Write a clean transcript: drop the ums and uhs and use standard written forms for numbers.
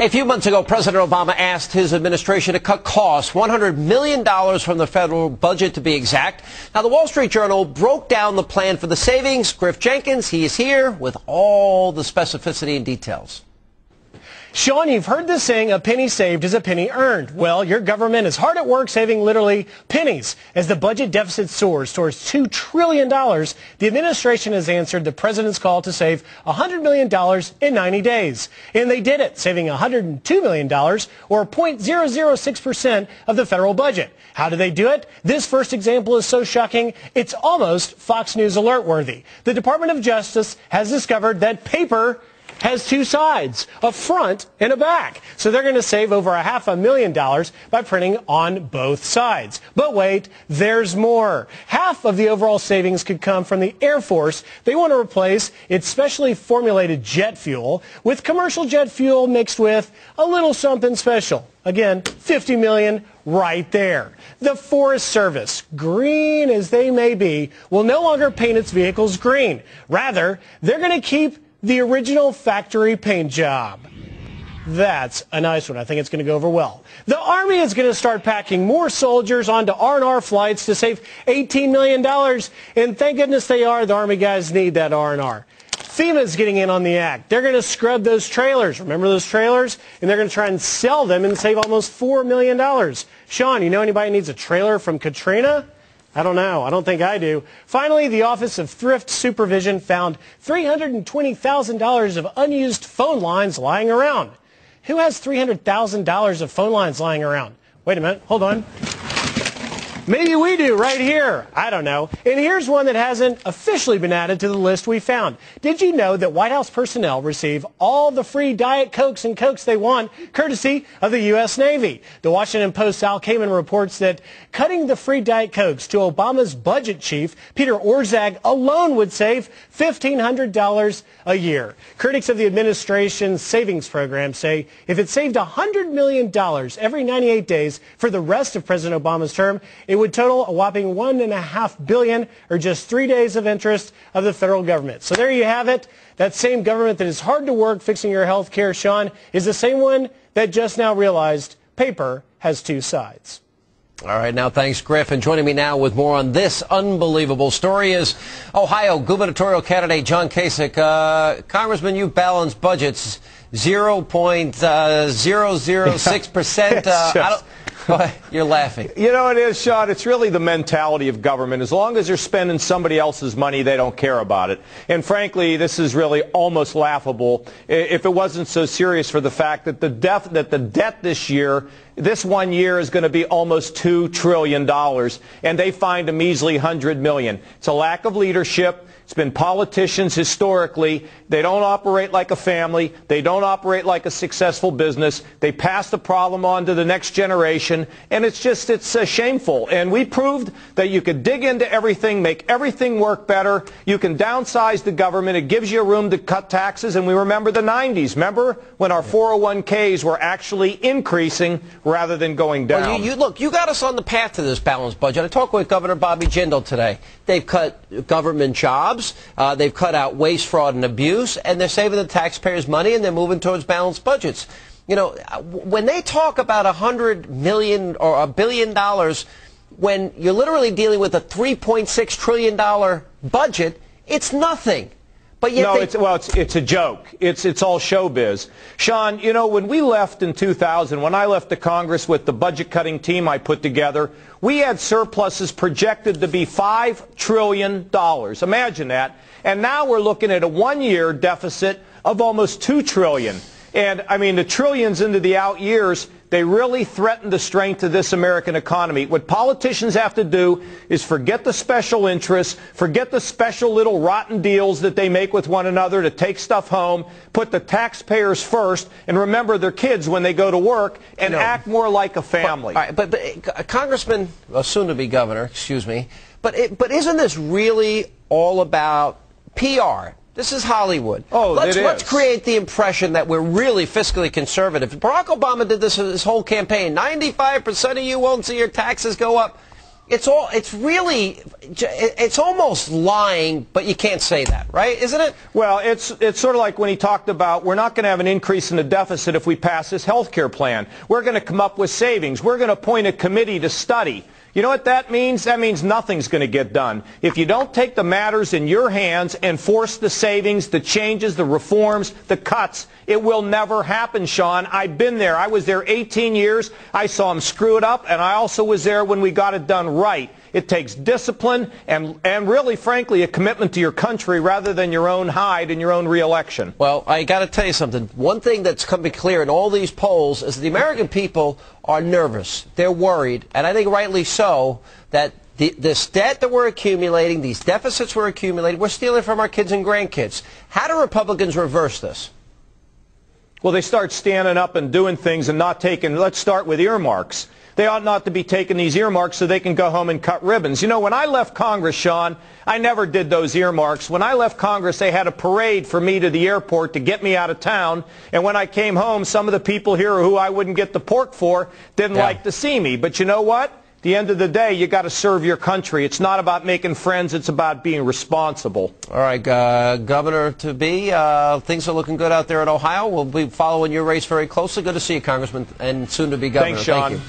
A few months ago, President Obama asked his administration to cut costs, $100 million from the federal budget to be exact. Now, the Wall Street Journal broke down the plan for the savings. Griff Jenkins, he is here with all the specificity and details. Sean, you've heard the saying, a penny saved is a penny earned. Well, your government is hard at work saving literally pennies. As the budget deficit soars towards $2 trillion, the administration has answered the president's call to save $100 million in 90 days. And they did it, saving $102 million, or 0.006% of the federal budget. How do they do it? This first example is so shocking, it's almost Fox News alert worthy. The Department of Justice has discovered that paper has two sides, a front and a back. So they're going to save over $500,000 by printing on both sides. But wait, there's more. Half of the overall savings could come from the Air Force. They want to replace its specially formulated jet fuel with commercial jet fuel mixed with a little something special. Again, $50 million right there. The Forest Service, green as they may be, will no longer paint its vehicles green. Rather, they're going to keep the original factory paint job. That's a nice one. I think it's going to go over well. The Army is going to start packing more soldiers onto R&R flights to save $18 million. And thank goodness they are. The Army guys need that R&R. FEMA's getting in on the act. They're going to scrub those trailers. Remember those trailers? And they're going to try and sell them and save almost $4 million. Sean, you know anybody needs a trailer from Katrina? I don't know. I don't think I do. Finally, the Office of Thrift Supervision found $320,000 of unused phone lines lying around. Who has $300,000 of phone lines lying around? Wait a minute. Hold on. Maybe we do right here. I don't know. And here's one that hasn't officially been added to the list we found. Did you know that White House personnel receive all the free Diet Cokes and Cokes they want, courtesy of the U.S. Navy? The Washington Post's Al Kamen reports that cutting the free Diet Cokes to Obama's budget chief, Peter Orszag, alone would save $1,500 a year. Critics of the administration's savings program say if it saved $100 million every 98 days for the rest of President Obama's term, it would total a whopping $1.5 billion, or just 3 days of interest of the federal government. So there you have it. That same government that is hard to work fixing your health care, Sean, is the same one that just now realized paper has two sides. All right, now thanks, Griff. And joining me now with more on this unbelievable story is Ohio gubernatorial candidate John Kasich. Congressman, you balanced budgets 0.006%. You're laughing. You know, it is, Sean. It's really the mentality of government. As long as they're spending somebody else's money, they don't care about it. And frankly, this is really almost laughable if it wasn't so serious for the fact that the debt this year, this 1 year, is going to be almost $2 trillion, and they find a measly $100 million. It's a lack of leadership. It's been politicians historically. They don't operate like a family. They don't operate like a successful business. They pass the problem on to the next generation, and it's shameful. And we proved that you could dig into everything, make everything work better. You can downsize the government. It gives you room to cut taxes. And we remember the 90s. Remember when our 401ks were actually increasing rather than going down? Well, look, you got us on the path to this balanced budget. I talked with Governor Bobby Jindal today. They've cut government jobs. They've cut out waste, fraud, and abuse, and they're saving the taxpayers money, and they're moving towards balanced budgets. You know, when they talk about $100 million or $1 billion, when you're literally dealing with a $3.6 trillion budget, it's nothing. But yet it's a joke. It's all showbiz. Sean, you know, when we left in 2000, when I left the Congress with the budget-cutting team I put together, we had surpluses projected to be $5 trillion. Imagine that. And now we're looking at a one-year deficit of almost $2 trillion. And, I mean, the trillions into the out years, they really threaten the strength of this American economy. What politicians have to do is forget the special interests, forget the special little rotten deals that they make with one another to take stuff home, put the taxpayers first, and remember their kids when they go to work, and act more like a family. But Congressman, soon-to-be governor, excuse me, but isn't this really all about PR? This is Hollywood. Let's create the impression that we're really fiscally conservative. Barack Obama did this his whole campaign. 95% of you won't see your taxes go up. it's really, it's almost lying, but you can't say that, right? Isn't it? Well, it's sort of like when he talked about we're not going to have an increase in the deficit if we pass this health care plan. We're going to come up with savings. We're going to appoint a committee to study. You know what that means? That means nothing's going to get done. If you don't take the matters in your hands and force the savings, the changes, the reforms, the cuts, it will never happen, Sean. I've been there. I was there 18 years. I saw him screw it up, and I also was there when we got it done right. It takes discipline and really, frankly, a commitment to your country rather than your own hide and your own reelection. Well, I got to tell you something. One thing that's coming clear in all these polls is that the American people are nervous. They're worried, and I think rightly so, that this debt that we're accumulating, these deficits we're accumulating, we're stealing from our kids and grandkids. How do Republicans reverse this? Well, they start standing up and doing things and not taking, let's start with earmarks. They ought not to be taking these earmarks so they can go home and cut ribbons. You know, when I left Congress, Sean, I never did those earmarks. When I left Congress, they had a parade for me to the airport to get me out of town. And when I came home, some of the people here who I wouldn't get the pork for didn't like to see me. But you know what? At the end of the day, you got to serve your country. It's not about making friends. It's about being responsible. All right, Governor-to-be, things are looking good out there in Ohio. We'll be following your race very closely. Good to see you, Congressman, and soon to be Governor. Thanks, Sean. Thank you.